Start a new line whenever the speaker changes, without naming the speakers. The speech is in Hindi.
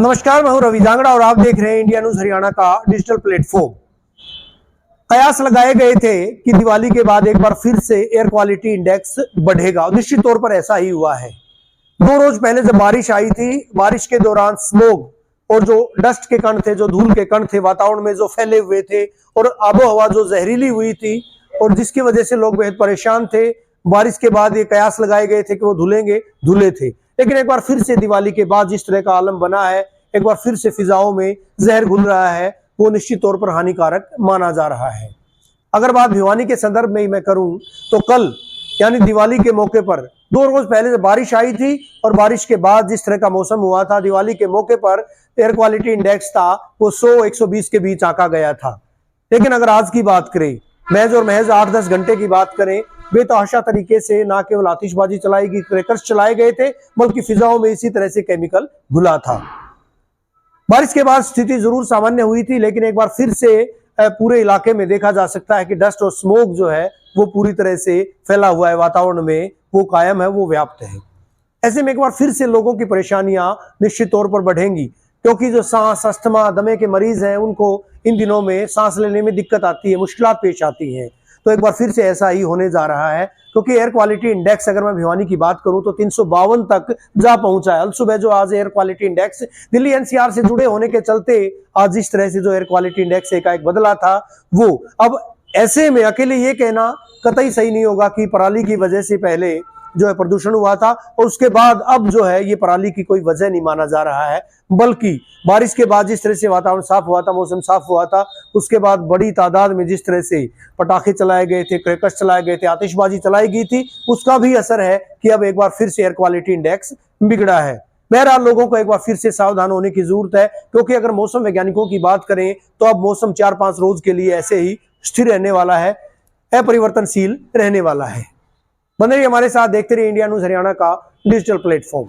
नमस्कार, मैं हूं रवि जांगड़ा और आप देख रहे हैं इंडिया न्यूज हरियाणा का डिजिटल प्लेटफॉर्म। कयास लगाए गए थे कि दिवाली के बाद एक बार फिर से एयर क्वालिटी इंडेक्स बढ़ेगा और निश्चित तौर पर ऐसा ही हुआ है। 2 रोज पहले जब बारिश आई थी, बारिश के दौरान स्मोग और जो डस्ट के कण थे, जो धूल के कण थे वातावरण में जो फैले हुए थे और आबो हवा जो जहरीली हुई थी और जिसकी वजह से लोग बेहद परेशान थे। बारिश के बाद ये कयास लगाए गए थे कि वो धुले थे, लेकिन एक बार फिर से दिवाली के बाद जिस तरह का आलम बना है, एक बार फिर से फिजाओं में जहर घुल रहा है, वो निश्चित तौर पर हानिकारक माना जा रहा है। अगर बात भिवानी के संदर्भ में ही मैं करूं तो कल यानी दिवाली के मौके पर 2 रोज पहले जब बारिश आई थी और बारिश के बाद जिस तरह का मौसम हुआ था, दिवाली के मौके पर एयर क्वालिटी इंडेक्स था वो 100-120 के बीच आका गया था। लेकिन अगर आज की बात करें, महज और महज 8-10 घंटे की बात करें, बेतहाशा तरीके से ना केवल आतिशबाजी चलाई गई, क्रैकर्स चलाए गए थे, बल्कि फिजाओं में इसी तरह से केमिकल घुला था। बारिश के बाद स्थिति जरूर सामान्य हुई थी, लेकिन एक बार फिर से पूरे इलाके में देखा जा सकता है कि डस्ट और स्मोक जो है वो पूरी तरह से फैला हुआ है, वातावरण में वो कायम है, वो व्याप्त है। ऐसे में एक बार फिर से लोगों की परेशानियां निश्चित तौर पर बढ़ेंगी, क्योंकि जो सांस, अस्थमा, दमे के मरीज हैं उनको इन दिनों में सांस लेने में दिक्कत आती है, मुश्किलात पेश आती हैं। तो एक बार फिर से ऐसा ही होने जा रहा है, क्योंकि एयर क्वालिटी इंडेक्स अगर मैं भिवानी की बात करूं तो 352 तक जा पहुंचा है। सुबह जो आज air quality index Delhi NCR से जुड़े होने के चलते आज जिस तरह से जो एयर क्वालिटी इंडेक्स एकाएक बदला था, वो अब ऐसे में अकेले ये कहना कतई सही नहीं होगा कि पराली की वजह से पहले जो है प्रदूषण हुआ था और उसके बाद अब जो है ये पराली की कोई वजह नहीं माना जा रहा है, बल्कि बारिश के बाद जिस तरह से वातावरण साफ हुआ था, मौसम साफ हुआ था, उसके बाद बड़ी तादाद में जिस तरह से पटाखे चलाए गए थे, क्रैकर्स चलाए गए थे, आतिशबाजी चलाई गई थी, उसका भी असर है कि अब एक बार फिर से एयर क्वालिटी इंडेक्स बिगड़ा है। बहरहाल लोगों को एक बार फिर से सावधान होने की जरूरत है, क्योंकि अगर मौसम वैज्ञानिकों की बात करें तो अब मौसम 4-5 रोज के लिए ऐसे ही स्थिर रहने वाला है, अपरिवर्तनशील रहने वाला है। बने रहिए हमारे साथ, देखते रहिए इंडिया न्यूज हरियाणा का डिजिटल प्लेटफॉर्म।